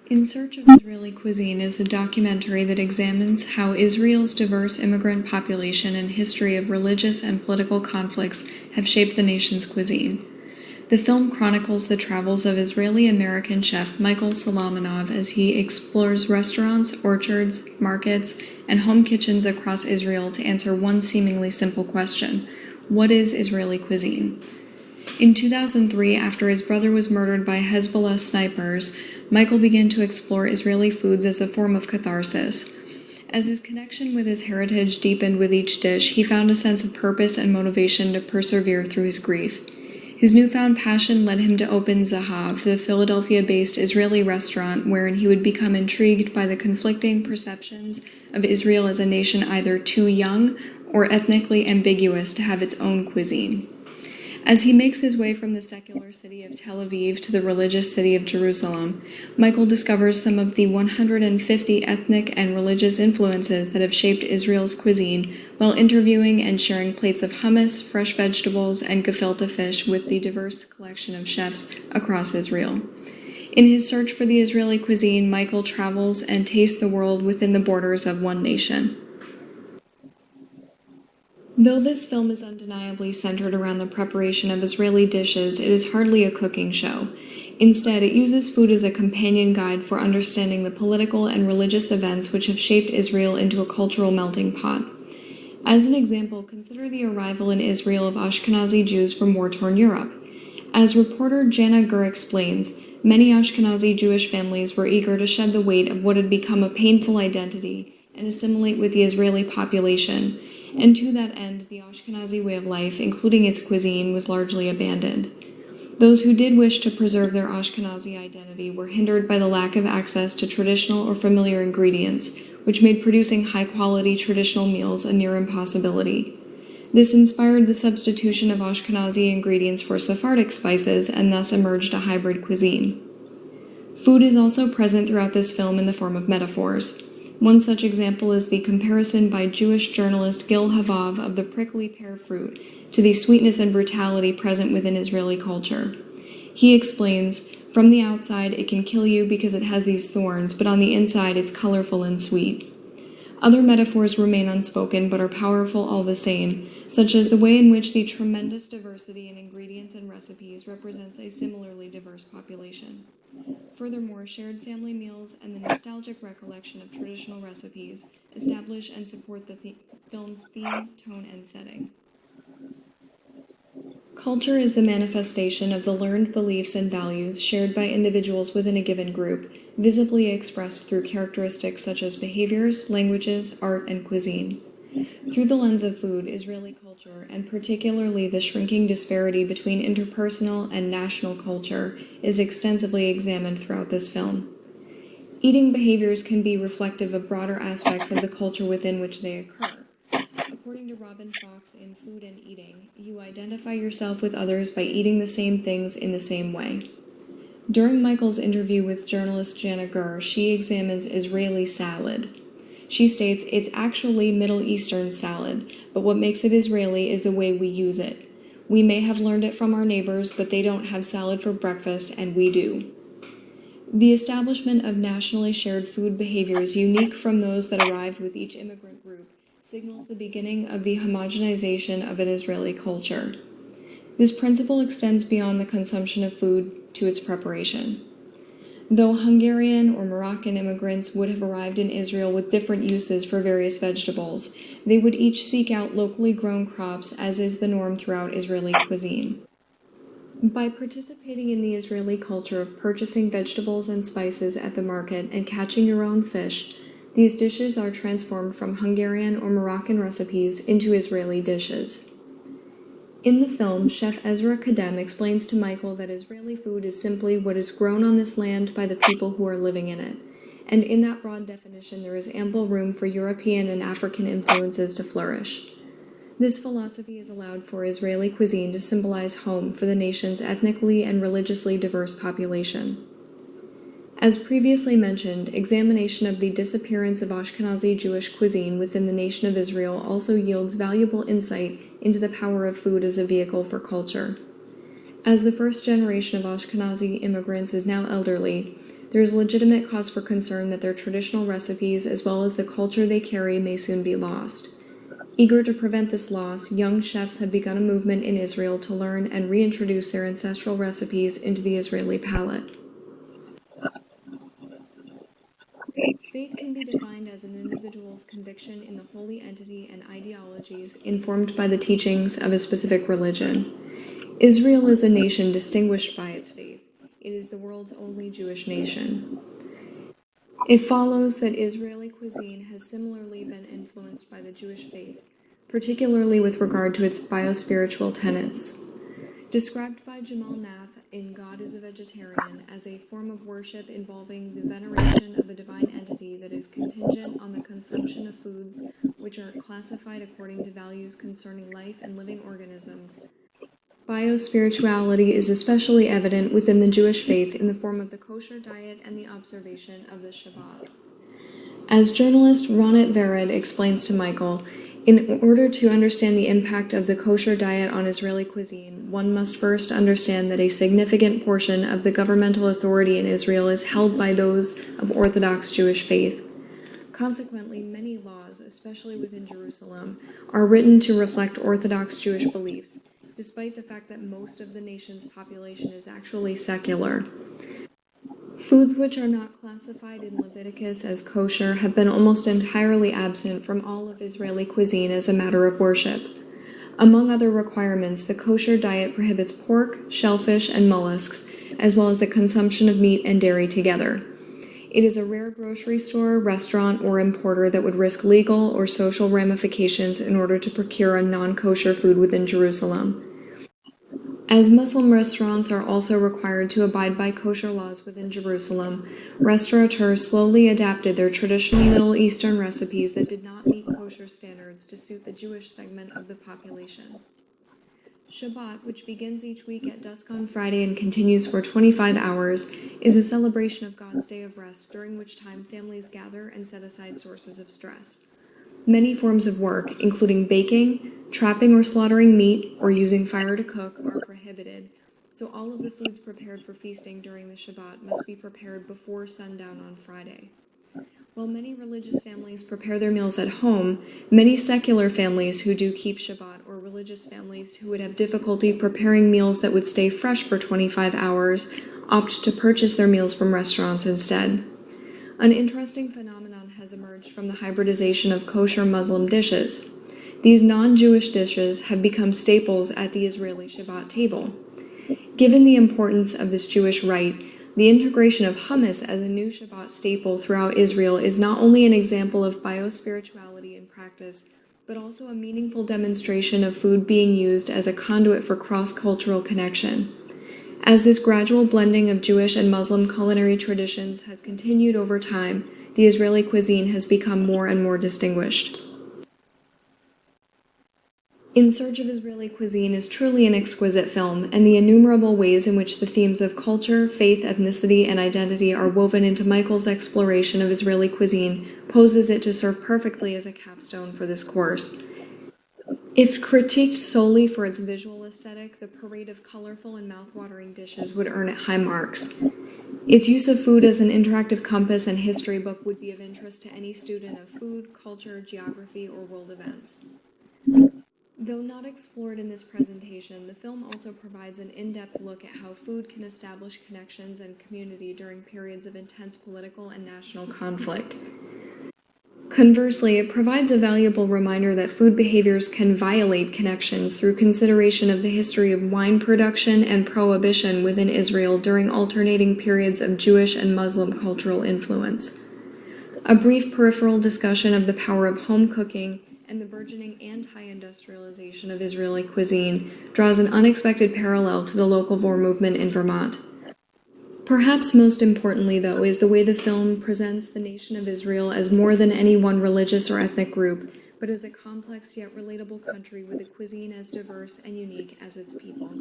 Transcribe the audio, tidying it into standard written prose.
In Search of Israeli Cuisine is a documentary that examines how Israel's diverse immigrant population and history of religious and political conflicts have shaped the nation's cuisine. The film chronicles the travels of Israeli-American chef Michael Solomonov as he explores restaurants, orchards, markets, and home kitchens across Israel to answer one seemingly simple question: what is Israeli cuisine? In 2003, after his brother was murdered by Hezbollah snipers, Michael began to explore Israeli foods as a form of catharsis. As his connection with his heritage deepened with each dish, he found a sense of purpose and motivation to persevere through his grief. His newfound passion led him to open Zahav, the Philadelphia-based Israeli restaurant wherein he would become intrigued by the conflicting perceptions of Israel as a nation either too young or ethnically ambiguous to have its own cuisine. As he makes his way from the secular city of Tel Aviv to the religious city of Jerusalem, Michael discovers some of the 150 ethnic and religious influences that have shaped Israel's cuisine while interviewing and sharing plates of hummus, fresh vegetables, and gefilte fish with the diverse collection of chefs across Israel. In his search for the Israeli cuisine, Michael travels and tastes the world within the borders of one nation. Though this film is undeniably centered around the preparation of Israeli dishes, it is hardly a cooking show. Instead, it uses food as a companion guide for understanding the political and religious events which have shaped Israel into a cultural melting pot. As an example, consider the arrival in Israel of Ashkenazi Jews from war-torn Europe. As reporter Jana Gur explains, many Ashkenazi Jewish families were eager to shed the weight of what had become a painful identity and assimilate with the Israeli population, and to that end, the Ashkenazi way of life, including its cuisine, was largely abandoned. Those who did wish to preserve their Ashkenazi identity were hindered by the lack of access to traditional or familiar ingredients, which made producing high-quality traditional meals a near impossibility. This inspired the substitution of Ashkenazi ingredients for Sephardic spices, and thus emerged a hybrid cuisine. Food is also present throughout this film in the form of metaphors. One such example is the comparison by Jewish journalist Gil Havav of the prickly pear fruit to the sweetness and brutality present within Israeli culture. He explains, "From the outside it can kill you because it has these thorns, but on the inside it's colorful and sweet." Other metaphors remain unspoken but are powerful all the same, such as the way in which the tremendous diversity in ingredients and recipes represents a similarly diverse population. Furthermore, shared family meals and the nostalgic recollection of traditional recipes establish and support the film's theme, tone, and setting. Culture is the manifestation of the learned beliefs and values shared by individuals within a given group, visibly expressed through characteristics such as behaviors, languages, art, and cuisine. Through the lens of food, Israeli culture, and particularly the shrinking disparity between interpersonal and national culture, is extensively examined throughout this film. Eating behaviors can be reflective of broader aspects of the culture within which they occur. According to Robin Fox in Food and Eating, you identify yourself with others by eating the same things in the same way. During Michael's interview with journalist Jana Gur, she examines Israeli salad. She states, "It's actually Middle Eastern salad, but what makes it Israeli is the way we use it. We may have learned it from our neighbors, but they don't have salad for breakfast, and we do." The establishment of nationally shared food behaviors unique from those that arrived with each immigrant group signals the beginning of the homogenization of an Israeli culture. This principle extends beyond the consumption of food to its preparation. Though Hungarian or Moroccan immigrants would have arrived in Israel with different uses for various vegetables, they would each seek out locally grown crops, as is the norm throughout Israeli cuisine. By participating in the Israeli culture of purchasing vegetables and spices at the market and catching your own fish, these dishes are transformed from Hungarian or Moroccan recipes into Israeli dishes. In the film, Chef Ezra Kadem explains to Michael that Israeli food is simply what is grown on this land by the people who are living in it, and in that broad definition there is ample room for European and African influences to flourish. This philosophy has allowed for Israeli cuisine to symbolize home for the nation's ethnically and religiously diverse population. As previously mentioned, examination of the disappearance of Ashkenazi Jewish cuisine within the nation of Israel also yields valuable insight into the power of food as a vehicle for culture. As the first generation of Ashkenazi immigrants is now elderly, there is legitimate cause for concern that their traditional recipes, as well as the culture they carry, may soon be lost. Eager to prevent this loss, young chefs have begun a movement in Israel to learn and reintroduce their ancestral recipes into the Israeli palate. Faith can be defined as an individual's conviction in the holy entity and ideologies informed by the teachings of a specific religion. Israel is a nation distinguished by its faith. It is the world's only Jewish nation. It follows that Israeli cuisine has similarly been influenced by the Jewish faith, particularly with regard to its biospiritual tenets. Described by Jamal Nath in God is a Vegetarian as a form of worship involving the veneration of a divine entity that is contingent on the consumption of foods which are classified according to values concerning life and living organisms. Biospirituality is especially evident within the Jewish faith in the form of the kosher diet and the observation of the Shabbat. As journalist Ronit Vered explains to Michael, in order to understand the impact of the kosher diet on Israeli cuisine, one must first understand that a significant portion of the governmental authority in Israel is held by those of Orthodox Jewish faith. Consequently, many laws, especially within Jerusalem, are written to reflect Orthodox Jewish beliefs, despite the fact that most of the nation's population is actually secular. Foods which are not classified in Leviticus as kosher have been almost entirely absent from all of Israeli cuisine as a matter of worship. Among other requirements, the kosher diet prohibits pork, shellfish, and mollusks, as well as the consumption of meat and dairy together. It is a rare grocery store, restaurant, or importer that would risk legal or social ramifications in order to procure a non-kosher food within Jerusalem. As Muslim restaurants are also required to abide by kosher laws within Jerusalem, restaurateurs slowly adapted their traditional Middle Eastern recipes that did not meet kosher standards to suit the Jewish segment of the population. Shabbat, which begins each week at dusk on Friday and continues for 25 hours, is a celebration of God's day of rest, during which time families gather and set aside sources of stress. Many forms of work, including baking, trapping or slaughtering meat, or using fire to cook, are prohibited, so all of the foods prepared for feasting during the Shabbat must be prepared before sundown on Friday. While many religious families prepare their meals at home, many secular families who do keep Shabbat, or religious families who would have difficulty preparing meals that would stay fresh for 25 hours, opt to purchase their meals from restaurants instead. An interesting phenomenon has emerged from the hybridization of kosher Muslim dishes. These non-Jewish dishes have become staples at the Israeli Shabbat table. Given the importance of this Jewish rite, the integration of hummus as a new Shabbat staple throughout Israel is not only an example of biospirituality in practice, but also a meaningful demonstration of food being used as a conduit for cross-cultural connection. As this gradual blending of Jewish and Muslim culinary traditions has continued over time, the Israeli cuisine has become more and more distinguished. In Search of Israeli Cuisine is truly an exquisite film, and the innumerable ways in which the themes of culture, faith, ethnicity, and identity are woven into Michael's exploration of Israeli cuisine poses it to serve perfectly as a capstone for this course. If critiqued solely for its visual aesthetic, the parade of colorful and mouth-watering dishes would earn it high marks. Its use of food as an interactive compass and history book would be of interest to any student of food, culture, geography, or world events. Though not explored in this presentation, the film also provides an in-depth look at how food can establish connections and community during periods of intense political and national conflict. Conversely, it provides a valuable reminder that food behaviors can violate connections through consideration of the history of wine production and prohibition within Israel during alternating periods of Jewish and Muslim cultural influence. A brief peripheral discussion of the power of home cooking and the burgeoning anti-industrialization of Israeli cuisine draws an unexpected parallel to the locavore movement in Vermont. Perhaps most importantly, though, is the way the film presents the nation of Israel as more than any one religious or ethnic group, but as a complex yet relatable country with a cuisine as diverse and unique as its people.